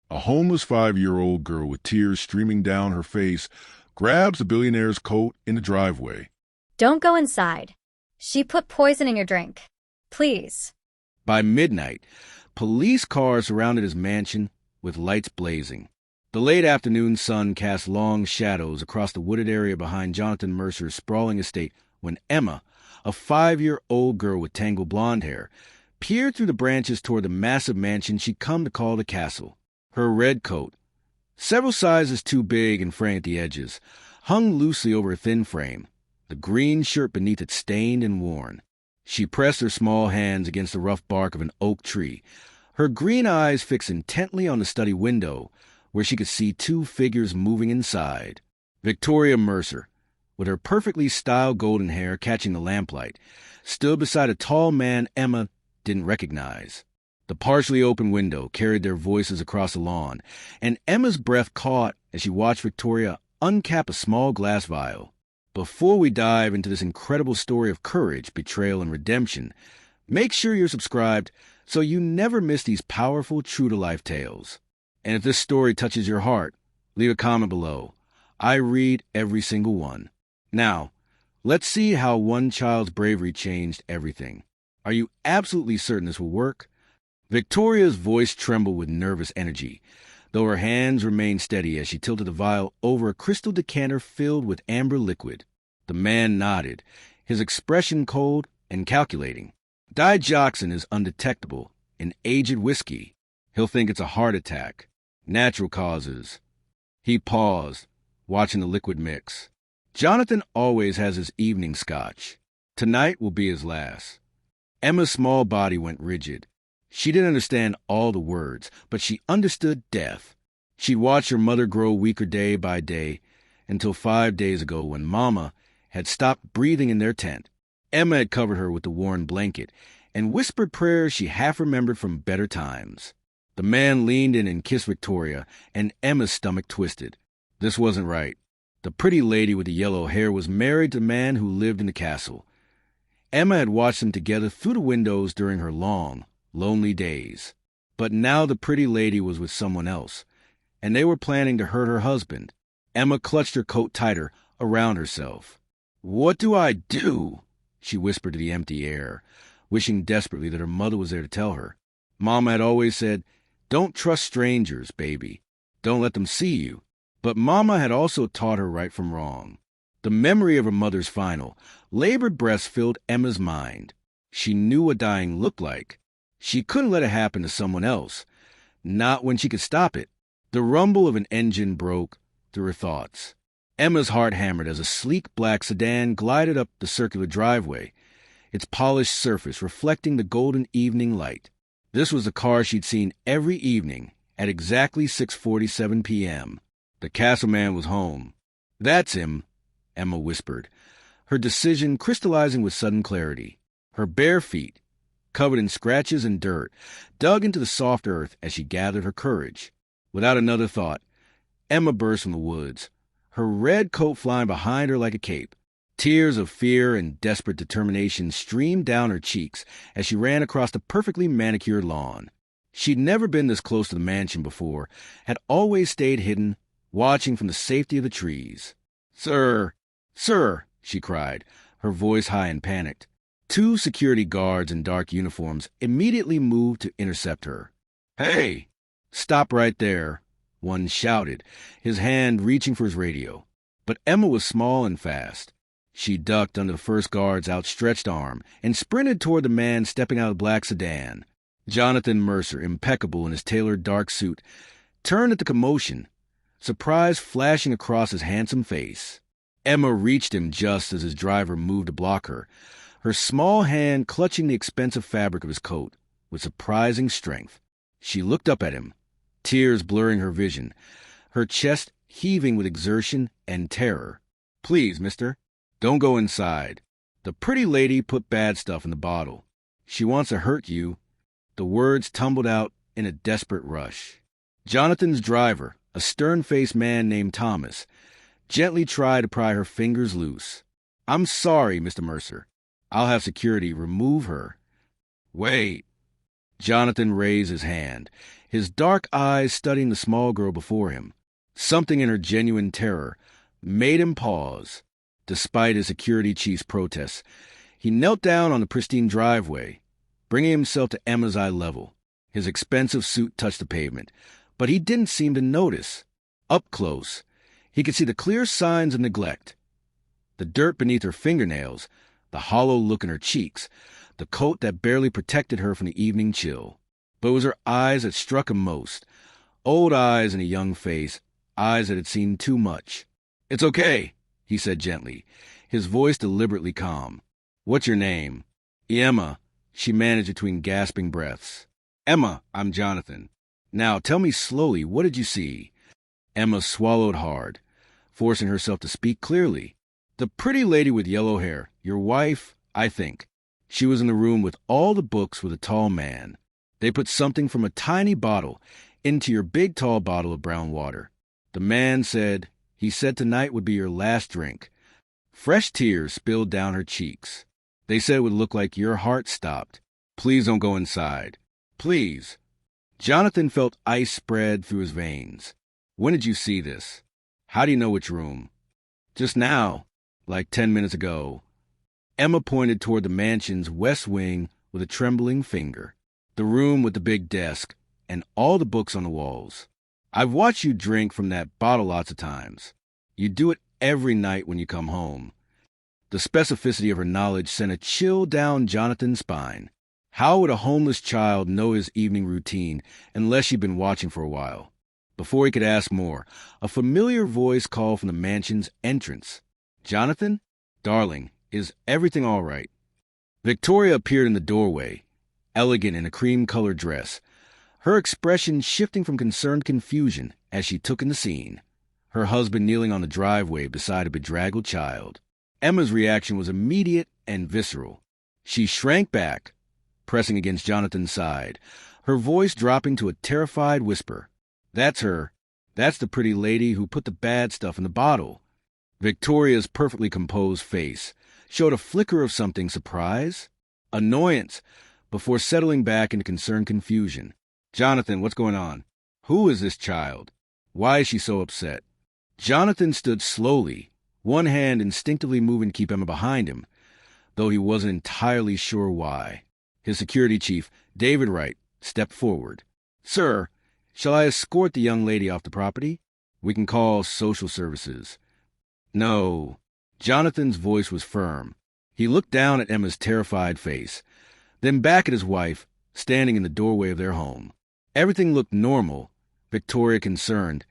A homeless 5-year-old girl with tears streaming down her face grabs the billionaire's coat in the driveway. Don't go inside. She put poison in your drink. Please. By midnight, police cars surrounded his mansion with lights blazing. The late afternoon sun cast long shadows across the wooded area behind Jonathan Mercer's sprawling estate when Emma, a 5-year-old girl with tangled blonde hair, peered through the branches toward the massive mansion she'd come to call the castle. Her red coat, several sizes too big and fraying at the edges, hung loosely over a thin frame, the green shirt beneath it stained and worn. She pressed her small hands against the rough bark of an oak tree, her green eyes fixed intently on the study window, where she could see two figures moving inside. Victoria Mercer, with her perfectly styled golden hair catching the lamplight, stood beside a tall man Emma didn't recognize. The partially open window carried their voices across the lawn, and Emma's breath caught as she watched Victoria uncap a small glass vial. Before we dive into this incredible story of courage, betrayal, and redemption, make sure you're subscribed so you never miss these powerful, true-to-life tales. And if this story touches your heart, leave a comment below. I read every single one. Now, let's see how one child's bravery changed everything. Are you absolutely certain this will work? Victoria's voice trembled with nervous energy, though her hands remained steady as she tilted the vial over a crystal decanter filled with amber liquid. The man nodded, his expression cold and calculating. Digoxin is undetectable in aged whiskey. He'll think it's a heart attack. Natural causes. He paused, watching the liquid mix. Jonathan always has his evening scotch. Tonight will be his last. Emma's small body went rigid. She didn't understand all the words, but she understood death. She watched her mother grow weaker day by day, until 5 days ago when Mama had stopped breathing in their tent. Emma had covered her with the worn blanket and whispered prayers she half remembered from better times. The man leaned in and kissed Victoria, and Emma's stomach twisted. This wasn't right. The pretty lady with the yellow hair was married to the man who lived in the castle. Emma had watched them together through the windows during her long, lonely days. But now the pretty lady was with someone else, and they were planning to hurt her husband. Emma clutched her coat tighter around herself. "What do I do?" she whispered to the empty air, wishing desperately that her mother was there to tell her. Mama had always said, "Don't trust strangers, baby. Don't let them see you." But Mama had also taught her right from wrong. The memory of her mother's final, labored breaths filled Emma's mind. She knew what dying looked like. She couldn't let it happen to someone else, not when she could stop it. The rumble of an engine broke through her thoughts. Emma's heart hammered as a sleek black sedan glided up the circular driveway, its polished surface reflecting the golden evening light. This was the car she'd seen every evening at exactly 6:47 p.m. The castle man was home. "That's him," Emma whispered, her decision crystallizing with sudden clarity. Her bare feet, covered in scratches and dirt, dug into the soft earth as she gathered her courage. Without another thought, Emma burst from the woods, her red coat flying behind her like a cape. Tears of fear and desperate determination streamed down her cheeks as she ran across the perfectly manicured lawn. She'd never been this close to the mansion before, had always stayed hidden, watching from the safety of the trees. "Sir! Sir!" she cried, her voice high and panicked. Two security guards in dark uniforms immediately moved to intercept her. "Hey! Stop right there!" one shouted, his hand reaching for his radio. But Emma was small and fast. She ducked under the first guard's outstretched arm and sprinted toward the man stepping out of the black sedan. Jonathan Mercer, impeccable in his tailored dark suit, turned at the commotion, surprise flashing across his handsome face. Emma reached him just as his driver moved to block her, her small hand clutching the expensive fabric of his coat with surprising strength. She looked up at him, tears blurring her vision, her chest heaving with exertion and terror. "Please, mister, don't go inside. The pretty lady put bad stuff in the bottle. She wants to hurt you." The words tumbled out in a desperate rush. Jonathan's driver, a stern-faced man named Thomas, gently tried to pry her fingers loose. "I'm sorry, Mr. Mercer. I'll have security remove her." "Wait." Jonathan raised his hand, his dark eyes studying the small girl before him. Something in her genuine terror made him pause, despite his security chief's protests. He knelt down on the pristine driveway, bringing himself to Emma's eye level. His expensive suit touched the pavement, but he didn't seem to notice. Up close, he could see the clear signs of neglect. The dirt beneath her fingernails, the hollow look in her cheeks, the coat that barely protected her from the evening chill. But it was her eyes that struck him most. Old eyes in a young face, eyes that had seen too much. "It's okay," he said gently, his voice deliberately calm. "What's your name?" "Emma," she managed between gasping breaths. "Emma, I'm Jonathan. Now tell me slowly, what did you see?" Emma swallowed hard, forcing herself to speak clearly. "The pretty lady with yellow hair, your wife, I think. She was in the room with all the books with a tall man. They put something from a tiny bottle into your big tall bottle of brown water. The man said, he said tonight would be your last drink." Fresh tears spilled down her cheeks. "They said it would look like your heart stopped. Please don't go inside. Please." Jonathan felt ice spread through his veins. "When did you see this? How do you know which room?" "Just now, like 10 minutes ago." Emma pointed toward the mansion's west wing with a trembling finger. "The room with the big desk and all the books on the walls. I've watched you drink from that bottle lots of times. You do it every night when you come home." The specificity of her knowledge sent a chill down Jonathan's spine. How would a homeless child know his evening routine unless she'd been watching for a while? Before he could ask more, a familiar voice called from the mansion's entrance. "Jonathan? Darling, is everything all right?" Victoria appeared in the doorway, elegant in a cream-colored dress, her expression shifting from concerned confusion as she took in the scene. Her husband kneeling on the driveway beside a bedraggled child. Emma's reaction was immediate and visceral. She shrank back, pressing against Jonathan's side, her voice dropping to a terrified whisper. "That's her. That's the pretty lady who put the bad stuff in the bottle." Victoria's perfectly composed face showed a flicker of something: surprise, annoyance, before settling back into concerned confusion. "Jonathan, what's going on? Who is this child? Why is she so upset?" Jonathan stood slowly, one hand instinctively moving to keep Emma behind him, though he wasn't entirely sure why. His security chief, David Wright, stepped forward. "Sir, shall I escort the young lady off the property? We can call social services." "No." Jonathan's voice was firm. He looked down at Emma's terrified face, then back at his wife, standing in the doorway of their home. Everything looked normal, Victoria concerned.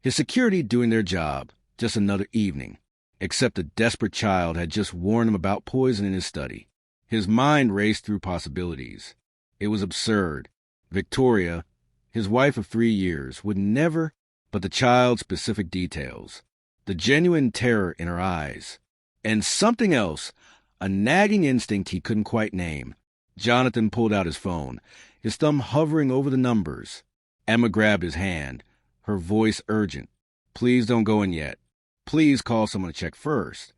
His security doing their job, just another evening. Except a desperate child had just warned him about poison in his study. His mind raced through possibilities. It was absurd. Victoria, his wife of 3 years, would never, but the child's specific details. The genuine terror in her eyes. And something else, a nagging instinct he couldn't quite name. Jonathan pulled out his phone, his thumb hovering over the numbers. Emma grabbed his hand, her voice urgent. "Please don't go in yet. Please call someone to check first."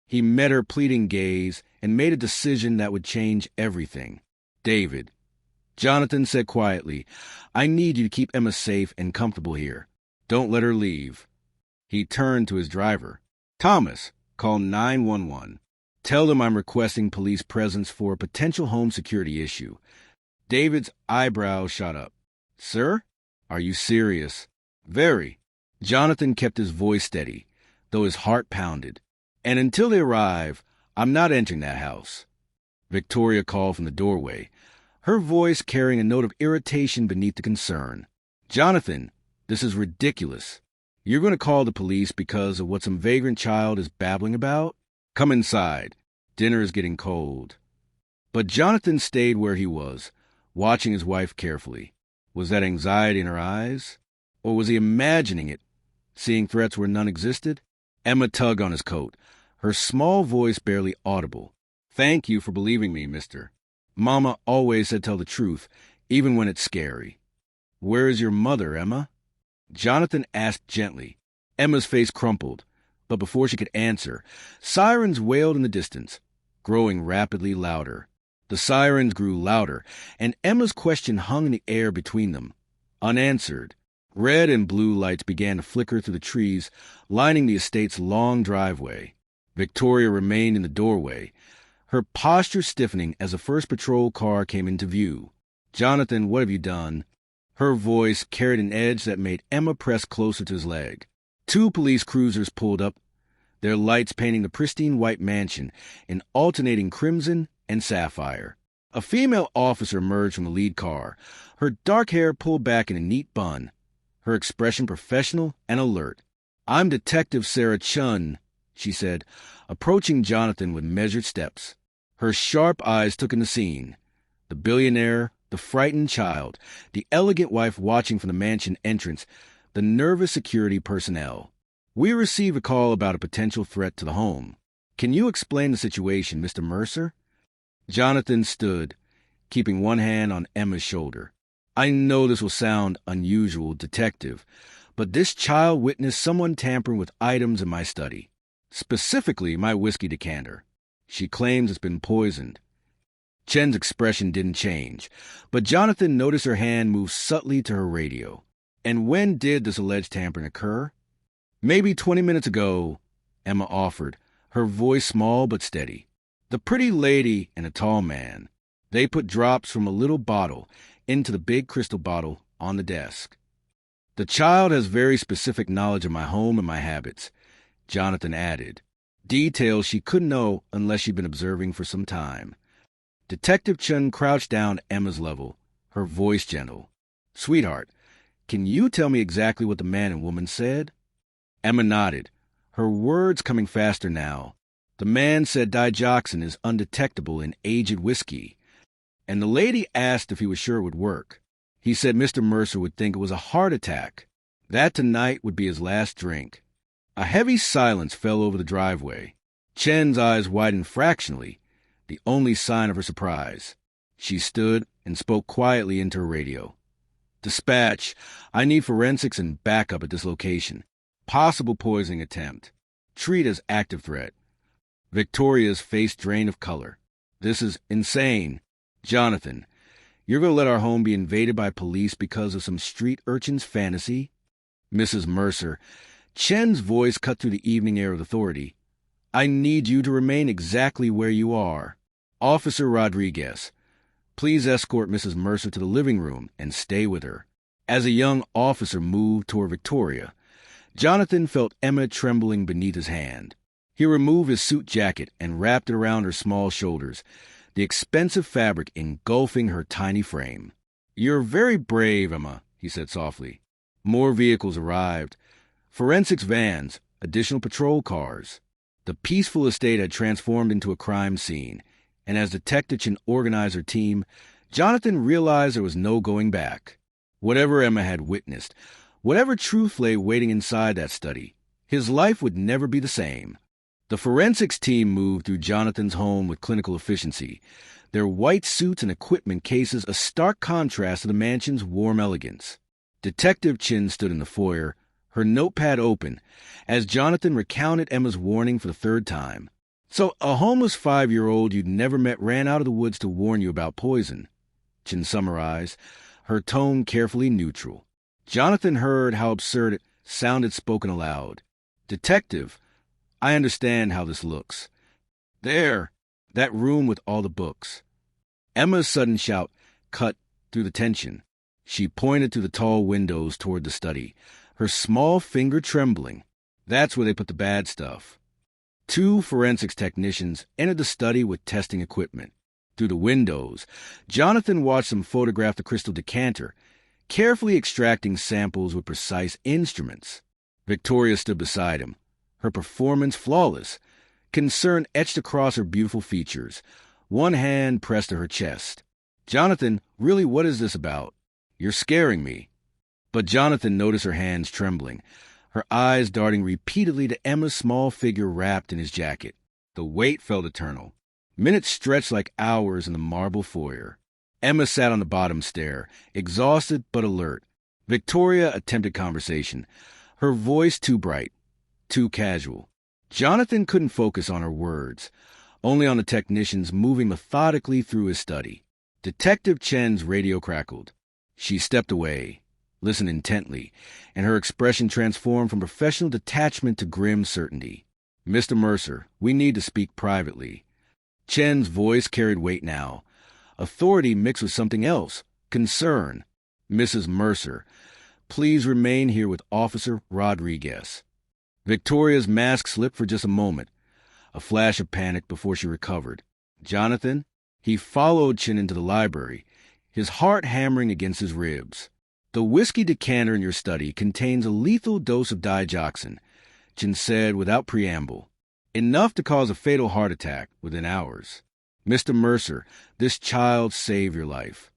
He met her pleading gaze and made a decision that would change everything. "David," Jonathan said quietly, "I need you to keep Emma safe and comfortable here. Don't let her leave." He turned to his driver. "Thomas, call 911. Tell them I'm requesting police presence for a potential home security issue." David's eyebrows shot up. "Sir? Are you serious?" "Very." Jonathan kept his voice steady, though his heart pounded. "And until they arrive, I'm not entering that house." Victoria called from the doorway, her voice carrying a note of irritation beneath the concern. "Jonathan, this is ridiculous. You're going to call the police because of what some vagrant child is babbling about? Come inside. Dinner is getting cold." But Jonathan stayed where he was, watching his wife carefully. Was that anxiety in her eyes? Or was he imagining it, seeing threats where none existed? Emma tugged on his coat, her small voice barely audible. "Thank you for believing me, mister. Mama always said tell the truth, even when it's scary." "Where is your mother, Emma?" Jonathan asked gently. Emma's face crumpled, but before she could answer, sirens wailed in the distance, growing rapidly louder. The sirens grew louder, and Emma's question hung in the air between them, unanswered. Red and blue lights began to flicker through the trees, lining the estate's long driveway. Victoria remained in the doorway, her posture stiffening as the first patrol car came into view. "Jonathan, what have you done?" Her voice carried an edge that made Emma press closer to his leg. 2 police cruisers pulled up, their lights painting the pristine white mansion in alternating crimson and sapphire. A female officer emerged from the lead car, her dark hair pulled back in a neat bun, her expression professional and alert. "I'm Detective Sarah Chun," she said, approaching Jonathan with measured steps. Her sharp eyes took in the scene. The billionaire, the frightened child, the elegant wife watching from the mansion entrance, the nervous security personnel. "We received a call about a potential threat to the home. Can you explain the situation, Mr. Mercer?" Jonathan stood, keeping one hand on Emma's shoulder. "I know this will sound unusual, Detective, but this child witnessed someone tampering with items in my study, specifically my whiskey decanter. She claims it's been poisoned." Chen's expression didn't change, but Jonathan noticed her hand move subtly to her radio. "And when did this alleged tampering occur?" "Maybe 20 minutes ago," Emma offered, her voice small but steady. "The pretty lady and a tall man. They put drops from a little bottle into the big crystal bottle on the desk." "The child has very specific knowledge of my home and my habits," Jonathan added. Details she couldn't know unless she'd been observing for some time. Detective Chun crouched down at Emma's level, her voice gentle. "Sweetheart, can you tell me exactly what the man and woman said?" Emma nodded, her words coming faster now. "The man said digoxin is undetectable in aged whiskey, and the lady asked if he was sure it would work. He said Mr. Mercer would think it was a heart attack, that tonight would be his last drink." A heavy silence fell over the driveway. Chen's eyes widened fractionally, the only sign of her surprise. She stood and spoke quietly into her radio. "Dispatch, I need forensics and backup at this location. Possible poisoning attempt. Treat as active threat." Victoria's face drained of color. "This is insane. Jonathan, you're going to let our home be invaded by police because of some street urchin's fantasy?" "Mrs. Mercer," Chen's voice cut through the evening air of authority, "I need you to remain exactly where you are. Officer Rodriguez, please escort Mrs. Mercer to the living room and stay with her." As a young officer moved toward Victoria, Jonathan felt Emma trembling beneath his hand. He removed his suit jacket and wrapped it around her small shoulders, the expensive fabric engulfing her tiny frame. "You're very brave, Emma," he said softly. More vehicles arrived. Forensics vans, additional patrol cars. The peaceful estate had transformed into a crime scene, and as Detective Chin organized her team, Jonathan realized there was no going back. Whatever Emma had witnessed, whatever truth lay waiting inside that study, his life would never be the same. The forensics team moved through Jonathan's home with clinical efficiency, their white suits and equipment cases a stark contrast to the mansion's warm elegance. Detective Chin stood in the foyer, her notepad open, as Jonathan recounted Emma's warning for the 3rd time. "So a homeless 5-year-old you'd never met ran out of the woods to warn you about poison," Chin summarized, her tone carefully neutral. Jonathan heard how absurd it sounded spoken aloud. "Detective, I understand how this looks. There, that room with all the books." Emma's sudden shout cut through the tension. She pointed to the tall windows toward the study, her small finger trembling. "That's where they put the bad stuff." 2 forensics technicians entered the study with testing equipment. Through the windows, Jonathan watched them photograph the crystal decanter, carefully extracting samples with precise instruments. Victoria stood beside him, her performance flawless, concern etched across her beautiful features, one hand pressed to her chest. "Jonathan, really, what is this about? You're scaring me." But Jonathan noticed her hands trembling, her eyes darting repeatedly to Emma's small figure wrapped in his jacket. The wait felt eternal. Minutes stretched like hours in the marble foyer. Emma sat on the bottom stair, exhausted but alert. Victoria attempted conversation, her voice too bright, too casual. Jonathan couldn't focus on her words. only on the technicians moving methodically through his study. Detective Chen's radio crackled. She stepped away, listened intently, and her expression transformed from professional detachment to grim certainty. "Mr. Mercer, we need to speak privately." Chen's voice carried weight now. Authority mixed with something else. Concern. "Mrs. Mercer, please remain here with Officer Rodriguez." Victoria's mask slipped for just a moment, a flash of panic before she recovered. "Jonathan?" He followed Chen into the library, his heart hammering against his ribs. "The whiskey decanter in your study contains a lethal dose of digoxin," Chen said without preamble. "Enough to cause a fatal heart attack within hours. Mr. Mercer, this child saved your life."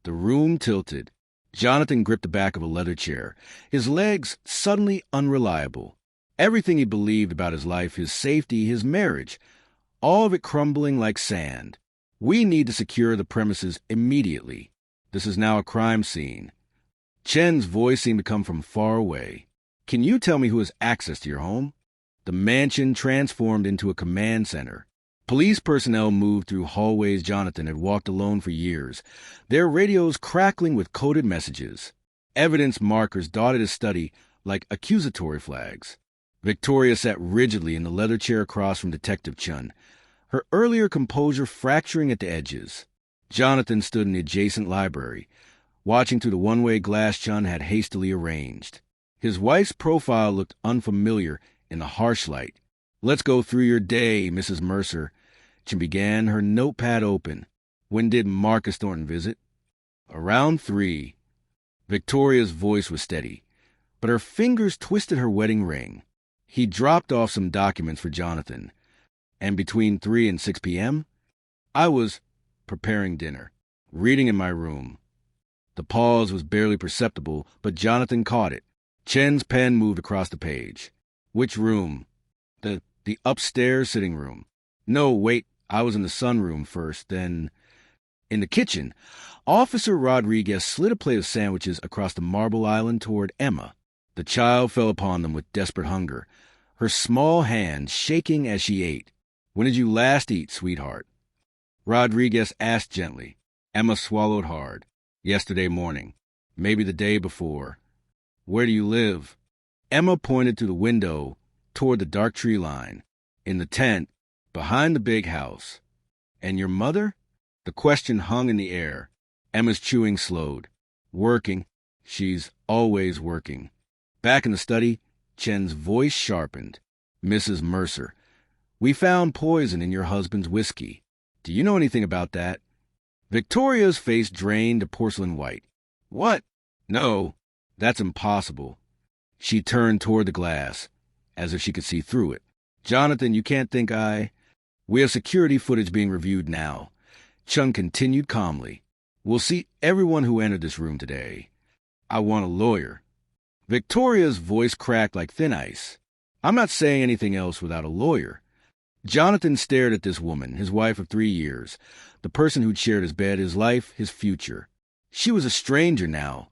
The room tilted. Jonathan gripped the back of a leather chair, his legs suddenly unreliable. Everything he believed about his life, his safety, his marriage, all of it crumbling like sand. "We need to secure the premises immediately. This is now a crime scene." Chen's voice seemed to come from far away. "Can you tell me who has access to your home?" The mansion transformed into a command center. Police personnel moved through hallways Jonathan had walked alone for years, their radios crackling with coded messages. Evidence markers dotted his study like accusatory flags. Victoria sat rigidly in the leather chair across from Detective Chun, her earlier composure fracturing at the edges. Jonathan stood in the adjacent library, watching through the one-way glass Chun had hastily arranged. His wife's profile looked unfamiliar in the harsh light. "Let's go through your day, Mrs. Mercer." She began, her notepad open. "When did Marcus Thornton visit?" "Around 3. Victoria's voice was steady, but her fingers twisted her wedding ring. "He dropped off some documents for Jonathan. And between 3 and 6 p.m., I was preparing dinner, reading in my room." The pause was barely perceptible, but Jonathan caught it. Chen's pen moved across the page. "Which room?" The upstairs sitting room." "No, wait, I was in the sunroom first, then—" In the kitchen, Officer Rodriguez slid a plate of sandwiches across the marble island toward Emma. The child fell upon them with desperate hunger, her small hands shaking as she ate. "When did you last eat, sweetheart?" Rodriguez asked gently. Emma swallowed hard. "Yesterday morning. Maybe the day before." "Where do you live?" Emma pointed through the window toward the dark tree line. "In the tent, behind the big house." "And your mother?" The question hung in the air. Emma's chewing slowed. "Working. She's always working." Back in the study, Chen's voice sharpened. "Mrs. Mercer, we found poison in your husband's whiskey. Do you know anything about that?" Victoria's face drained to porcelain white. "What? No, that's impossible." She turned toward the glass, as if she could see through it. "Jonathan, you can't think We have security footage being reviewed now." Chung continued calmly. "We'll see everyone who entered this room today. I want a lawyer." Victoria's voice cracked like thin ice. "I'm not saying anything else without a lawyer." Jonathan stared at this woman, his wife of 3 years, the person who'd shared his bed, his life, his future. She was a stranger now.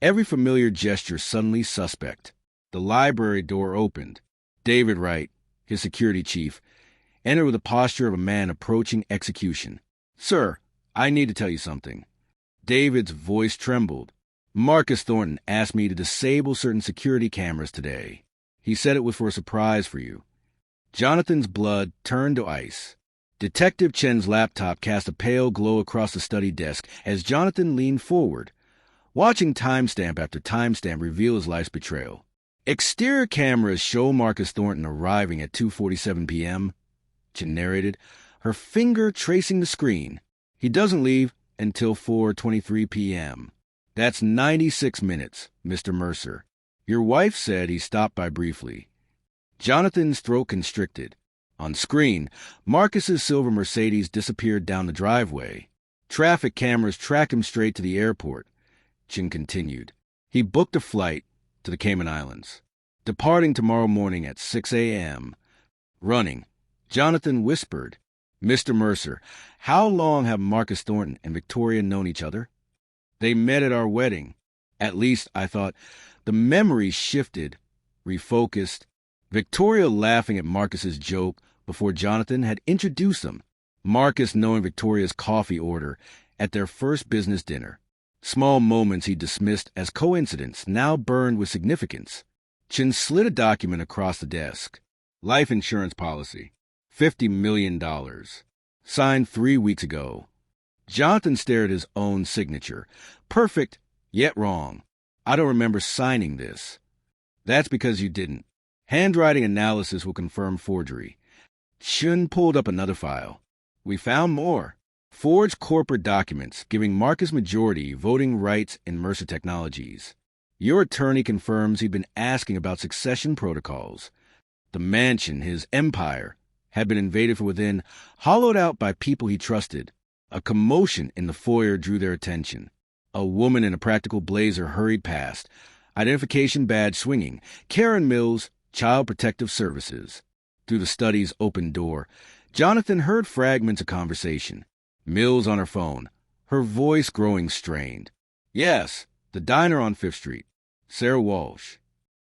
Every familiar gesture suddenly suspect. The library door opened. David Wright, his security chief, entered with the posture of a man approaching execution. "Sir, I need to tell you something." David's voice trembled. "Marcus Thornton asked me to disable certain security cameras today. He said it was for a surprise for you." Jonathan's blood turned to ice. Detective Chen's laptop cast a pale glow across the study desk as Jonathan leaned forward, watching timestamp after timestamp reveal his life's betrayal. "Exterior cameras show Marcus Thornton arriving at 2:47 p.m., Chen narrated, her finger tracing the screen. "He doesn't leave until 4:23 p.m. That's 96 minutes, Mr. Mercer. Your wife said he stopped by briefly." Jonathan's throat constricted. On screen, Marcus's silver Mercedes disappeared down the driveway. Traffic cameras tracked him straight to the airport. Chin continued. "He booked a flight to the Cayman Islands, departing tomorrow morning at 6 a.m. Running." Jonathan whispered, "Mr. Mercer, how long have Marcus Thornton and Victoria known each other?" "They met at our wedding. At least, I thought." The memory shifted, refocused. Victoria laughing at Marcus's joke, before Jonathan had introduced them. Marcus knowing Victoria's coffee order at their first business dinner. Small moments he dismissed as coincidence now burned with significance. Chin slid a document across the desk. Life insurance policy. $50 million. Signed 3 weeks ago. Jonathan stared at his own signature. Perfect, yet wrong. I don't remember signing this. That's because you didn't. Handwriting analysis will confirm forgery. Chin pulled up another file. We found more. Forged corporate documents giving Marcus majority voting rights in Mercer Technologies. Your attorney confirms he'd been asking about succession protocols. The mansion, his empire, had been invaded from within, hollowed out by people he trusted. A commotion in the foyer drew their attention. A woman in a practical blazer hurried past, identification badge swinging. Karen Mills, Child Protective Services. Through the study's open door, Jonathan heard fragments of conversation. Mills on her phone, her voice growing strained. Yes, the diner on 5th Street. Sarah Walsh.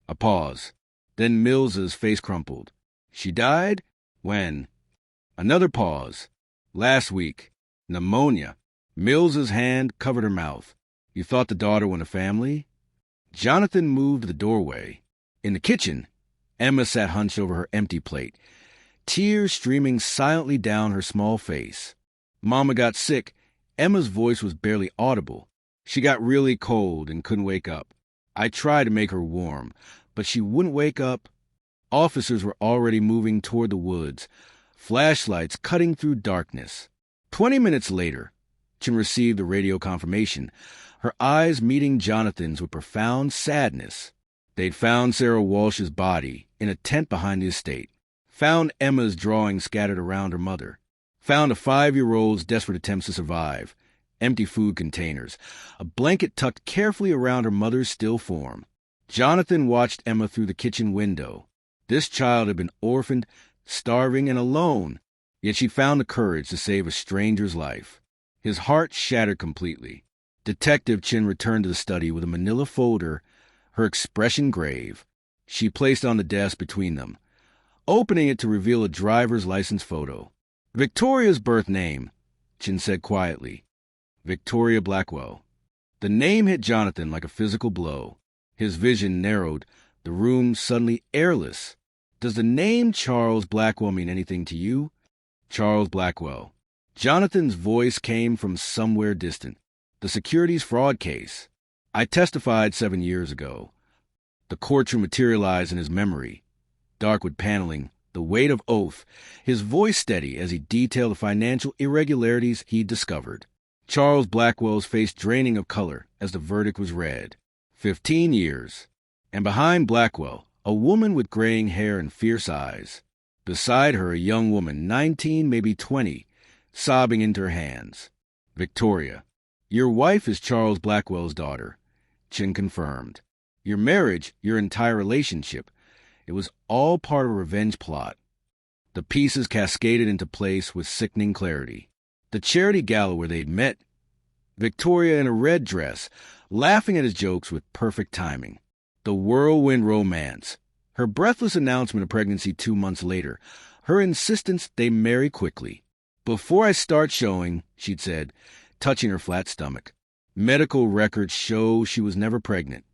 A pause. Then Mills's face crumpled. She died? When? Another pause. Last week. Pneumonia. Mills's hand covered her mouth. You thought the daughter won a family? Jonathan moved to the doorway. In the kitchen, Emma sat hunched over her empty plate, tears streaming silently down her small face. Mama got sick. Emma's voice was barely audible. She got really cold and couldn't wake up. I tried to make her warm, but she wouldn't wake up. Officers were already moving toward the woods, flashlights cutting through darkness. 20 minutes later, Chin received the radio confirmation, her eyes meeting Jonathan's with profound sadness. They'd found Sarah Walsh's body in a tent behind the estate, found Emma's drawings scattered around her mother, found a 5-year-old's desperate attempts to survive, empty food containers, a blanket tucked carefully around her mother's still form. Jonathan watched Emma through the kitchen window. This child had been orphaned, starving, and alone, yet she found the courage to save a stranger's life. His heart shattered completely. Detective Chin returned to the study with a manila folder, her expression grave. She placed it on the desk between them, opening it to reveal a driver's license photo. Victoria's birth name, Chin said quietly. Victoria Blackwell. The name hit Jonathan like a physical blow. His vision narrowed, the room suddenly airless. Does the name Charles Blackwell mean anything to you? Charles Blackwell. Jonathan's voice came from somewhere distant. The securities fraud case. I testified 7 years ago. The courtroom materialized in his memory. Darkwood paneling, the weight of oath, his voice steady as he detailed the financial irregularities he'd discovered. Charles Blackwell's face draining of color as the verdict was read. 15 years. And behind Blackwell, a woman with graying hair and fierce eyes. Beside her, a young woman, 19, maybe 20, sobbing into her hands. Victoria. Your wife is Charles Blackwell's daughter. Chin confirmed. Your marriage, your entire relationship, it was all part of a revenge plot. The pieces cascaded into place with sickening clarity. The charity gala where they'd met. Victoria in a red dress, laughing at his jokes with perfect timing. The whirlwind romance. Her breathless announcement of pregnancy 2 months later. Her insistence they marry quickly. Before I start showing, she'd said, touching her flat stomach. Medical records show she was never pregnant.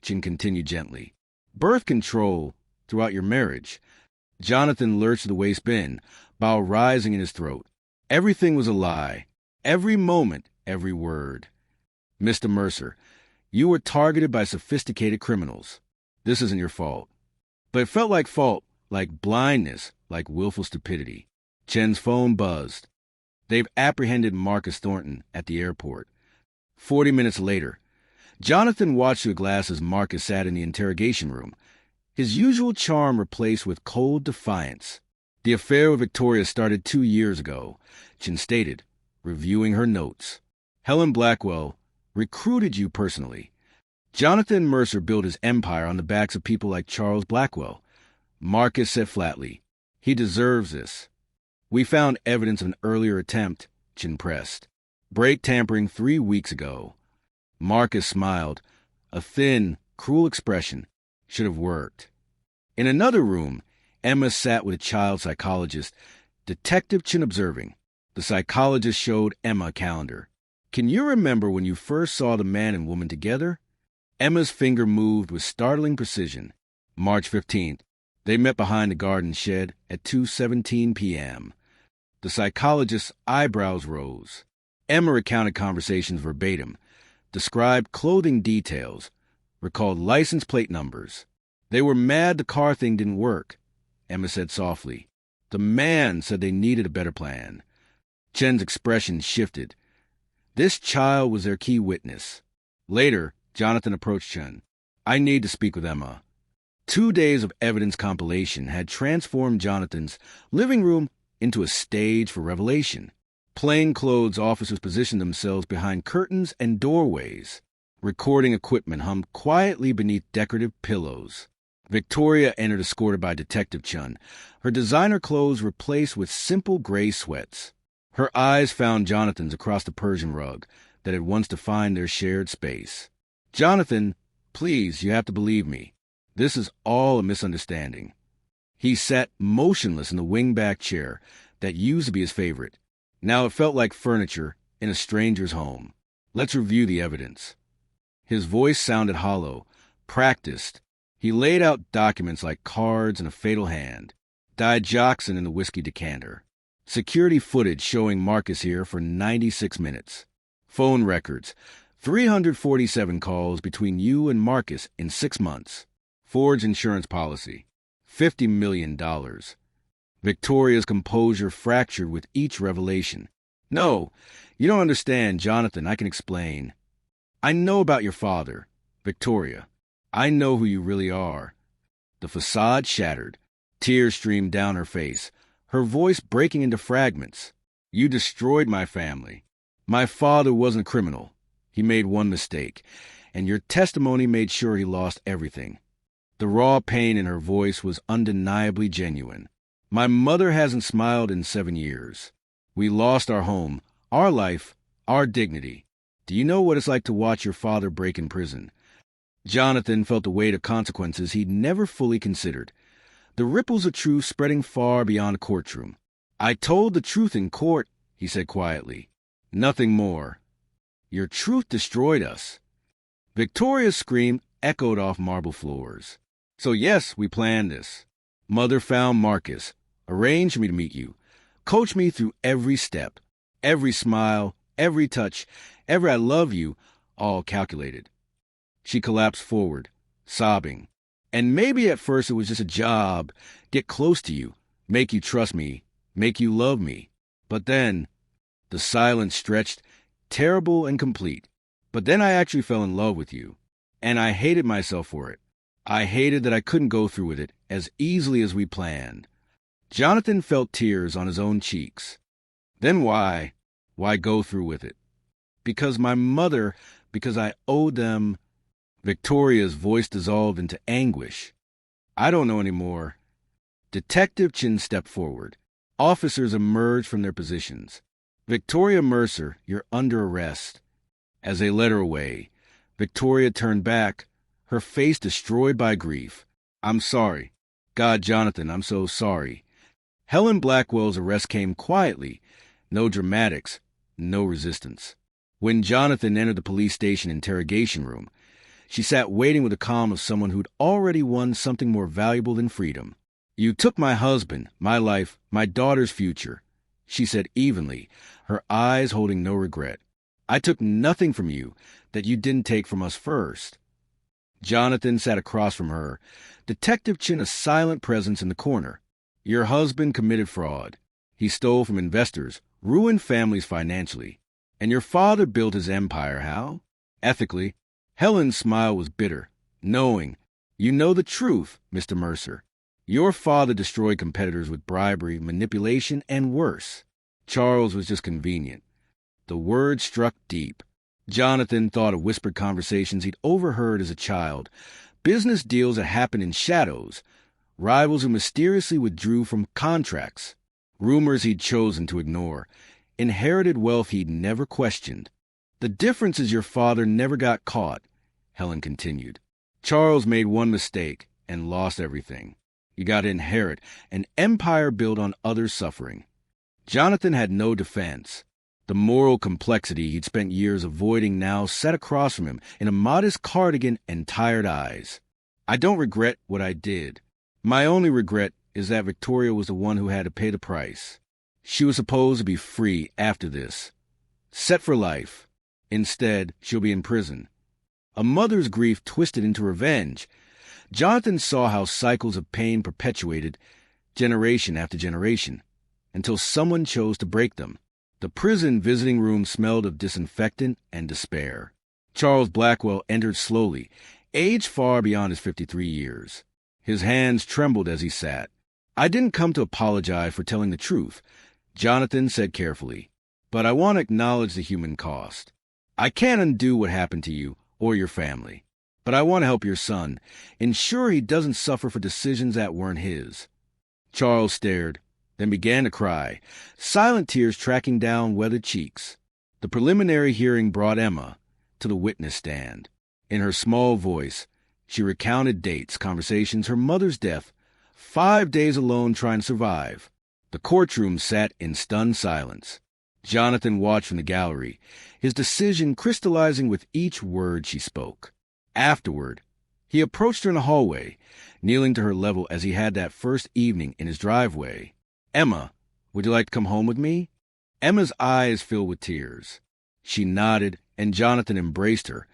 Chin continued gently. Birth control throughout your marriage. Jonathan lurched to the waist bin, bile rising in his throat. Everything was a lie. Every moment, every word. Mr. Mercer, you were targeted by sophisticated criminals. This isn't your fault. But it felt like fault, like blindness, like willful stupidity. Chen's phone buzzed. They've apprehended Marcus Thornton at the airport. 40 minutes later, Jonathan watched through a glass as Marcus sat in the interrogation room, his usual charm replaced with cold defiance. The affair with Victoria started 2 years ago, Chin stated, reviewing her notes. Helen Blackwell recruited you personally. Jonathan Mercer built his empire on the backs of people like Charles Blackwell. Marcus said flatly, he deserves this. We found evidence of an earlier attempt, Chin pressed. Brake tampering 3 weeks ago. Marcus smiled, a thin, cruel expression. Should have worked. In another room, Emma sat with a child psychologist, Detective Chin observing. The psychologist showed Emma a calendar. Can you remember when you first saw the man and woman together? Emma's finger moved with startling precision. March 15th. They met behind the garden shed at 2:17 p.m. The psychologist's eyebrows rose. Emma recounted conversations verbatim, described clothing details, recalled license plate numbers. They were mad the car thing didn't work, Emma said softly. The man said they needed a better plan. Chen's expression shifted. This child was their key witness. Later, Jonathan approached Chen. I need to speak with Emma. 2 days of evidence compilation had transformed Jonathan's living room into a stage for revelation. Plainclothes officers positioned themselves behind curtains and doorways. Recording equipment hummed quietly beneath decorative pillows. Victoria entered escorted by Detective Chun, her designer clothes replaced with simple gray sweats. Her eyes found Jonathan's across the Persian rug that had once defined their shared space. Jonathan, please, you have to believe me. This is all a misunderstanding. He sat motionless in the wing-back chair that used to be his favorite. Now it felt like furniture in a stranger's home. Let's review the evidence. His voice sounded hollow, practiced. He laid out documents like cards in a fatal hand. Digoxin in the whiskey decanter. Security footage showing Marcus here for 96 minutes. Phone records. 347 calls between you and Marcus in 6 months. Forged insurance policy. $50 million. Victoria's composure fractured with each revelation. No, you don't understand, Jonathan. I can explain. I know about your father, Victoria. I know who you really are. The facade shattered. Tears streamed down her face, her voice breaking into fragments. You destroyed my family. My father wasn't a criminal. He made one mistake, and your testimony made sure he lost everything. The raw pain in her voice was undeniably genuine. My mother hasn't smiled in 7 years. We lost our home, our life, our dignity. Do you know what it's like to watch your father break in prison? Jonathan felt the weight of consequences he'd never fully considered. The ripples of truth spreading far beyond the courtroom. I told the truth in court, he said quietly. Nothing more. Your truth destroyed us. Victoria's scream echoed off marble floors. So yes, we planned this. Mother found Marcus, arranged for me to meet you, coached me through every step, every smile, every touch, every I love you, all calculated. She collapsed forward, sobbing. And maybe at first it was just a job, get close to you, make you trust me, make you love me. But then, the silence stretched, terrible and complete. But then I actually fell in love with you, and I hated myself for it. I hated that I couldn't go through with it as easily as we planned. Jonathan felt tears on his own cheeks. Then why? Why go through with it? Because my mother, because I owed them. Victoria's voice dissolved into anguish. I don't know anymore. Detective Chin stepped forward. Officers emerged from their positions. Victoria Mercer, you're under arrest. As they led her away, Victoria turned back, her face destroyed by grief. I'm sorry. God, Jonathan, I'm so sorry. Helen Blackwell's arrest came quietly. No dramatics, no resistance. When Jonathan entered the police station interrogation room, she sat waiting with the calm of someone who'd already won something more valuable than freedom. You took my husband, my life, my daughter's future, she said evenly, her eyes holding no regret. I took nothing from you that you didn't take from us first. Jonathan sat across from her, Detective Chin a silent presence in the corner. Your husband committed fraud. He stole from investors, ruined families financially. And your father built his empire, how? Ethically. Helen's smile was bitter, knowing. You know the truth, Mr. Mercer. Your father destroyed competitors with bribery, manipulation, and worse. Charles was just convenient. The word struck deep. Jonathan thought of whispered conversations he'd overheard as a child, business deals that happened in shadows, rivals who mysteriously withdrew from contracts, rumors he'd chosen to ignore, inherited wealth he'd never questioned. The difference is your father never got caught, Helen continued. Charles made one mistake and lost everything. You got to inherit an empire built on others' suffering. Jonathan had no defense. The moral complexity he'd spent years avoiding now sat across from him in a modest cardigan and tired eyes. I don't regret what I did. My only regret is that Victoria was the one who had to pay the price. She was supposed to be free after this, set for life. Instead, she'll be in prison. A mother's grief twisted into revenge. Jonathan saw how cycles of pain perpetuated generation after generation, until someone chose to break them. The prison visiting room smelled of disinfectant and despair. Charles Blackwell entered slowly, age far beyond his 53 years. His hands trembled as he sat. "I didn't come to apologize for telling the truth," Jonathan said carefully, "but I want to acknowledge the human cost. I can't undo what happened to you or your family, but I want to help your son, ensure he doesn't suffer for decisions that weren't his." Charles stared, then began to cry, silent tears tracking down weathered cheeks. The preliminary hearing brought Emma to the witness stand. In her small voice, she recounted dates, conversations, her mother's death, 5 days alone trying to survive. The courtroom sat in stunned silence. Jonathan watched from the gallery, his decision crystallizing with each word she spoke. Afterward, he approached her in the hallway, kneeling to her level as he had that first evening in his driveway. "Emma, would you like to come home with me?" Emma's eyes filled with tears. She nodded, and Jonathan embraced her,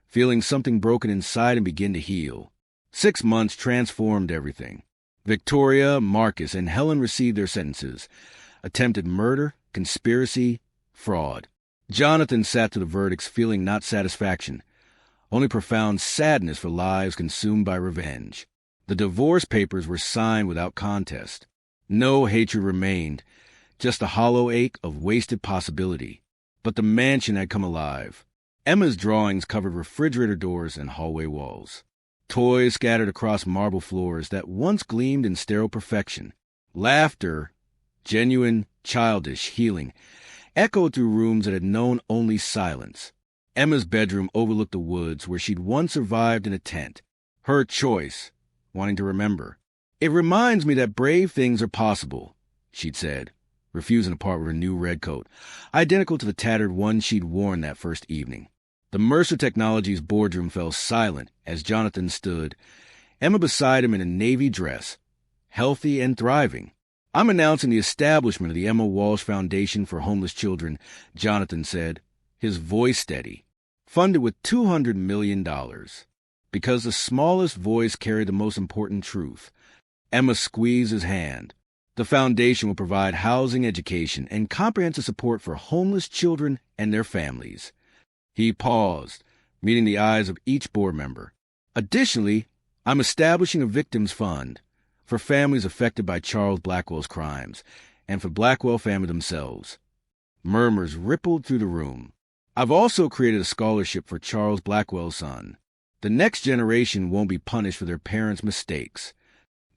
feeling something broken inside and begin to heal. 6 months transformed everything. Victoria, Marcus, and Helen received their sentences. Attempted murder, conspiracy, fraud. Jonathan sat to the verdicts feeling not satisfaction, only profound sadness for lives consumed by revenge. The divorce papers were signed without contest. No hatred remained, just a hollow ache of wasted possibility. But the mansion had come alive. Emma's drawings covered refrigerator doors and hallway walls. Toys scattered across marble floors that once gleamed in sterile perfection. Laughter, genuine, childish, healing, echoed through rooms that had known only silence. Emma's bedroom overlooked the woods where she'd once survived in a tent. Her choice, wanting to remember. "It reminds me that brave things are possible," she'd said, refusing to part with her new red coat, identical to the tattered one she'd worn that first evening. The Mercer Technologies boardroom fell silent as Jonathan stood, Emma beside him in a navy dress, healthy and thriving. "I'm announcing the establishment of the Emma Walsh Foundation for Homeless Children," Jonathan said, his voice steady, "funded with $200 million. Because the smallest voice carried the most important truth." Emma squeezed his hand. "The foundation will provide housing, education, and comprehensive support for homeless children and their families." He paused, meeting the eyes of each board member. "Additionally, I'm establishing a victims fund for families affected by Charles Blackwell's crimes and for Blackwell family themselves." Murmurs rippled through the room. "I've also created a scholarship for Charles Blackwell's son. The next generation won't be punished for their parents' mistakes."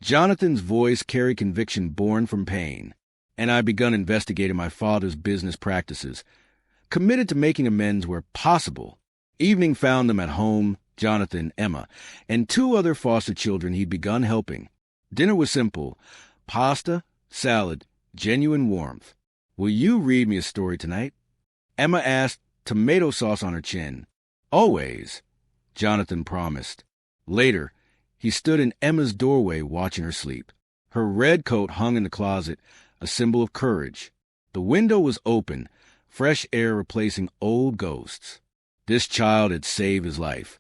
Jonathan's voice carried conviction born from pain. "And I've begun investigating my father's business practices, committed to making amends where possible." Evening found them at home, Jonathan, Emma, and 2 other foster children he'd begun helping. Dinner was simple: pasta, salad, genuine warmth. "Will you read me a story tonight?" Emma asked, tomato sauce on her chin. "Always," Jonathan promised. Later, he stood in Emma's doorway watching her sleep. Her red coat hung in the closet, a symbol of courage. The window was open, fresh air replacing old ghosts. This child had saved his life,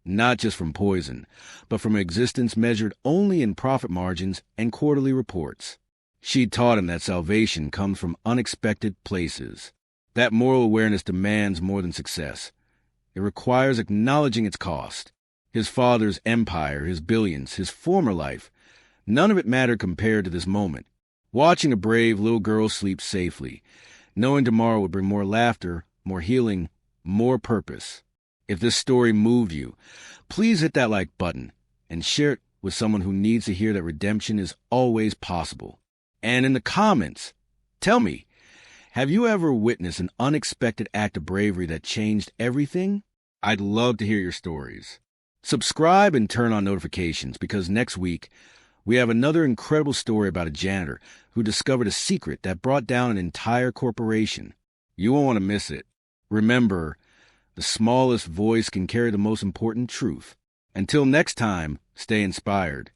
not just from poison, but from existence measured only in profit margins and quarterly reports. She'd taught him that salvation comes from unexpected places. That moral awareness demands more than success. It requires acknowledging its cost. His father's empire, his billions, his former life, none of it mattered compared to this moment. Watching a brave little girl sleep safely, knowing tomorrow would bring more laughter, more healing, more purpose. If this story moved you, please hit that like button and share it with someone who needs to hear that redemption is always possible. And in the comments, tell me, have you ever witnessed an unexpected act of bravery that changed everything? I'd love to hear your stories. Subscribe and turn on notifications because next week We have another incredible story about a janitor who discovered a secret that brought down an entire corporation. You won't want to miss it. Remember, the smallest voice can carry the most important truth. Until next time, stay inspired.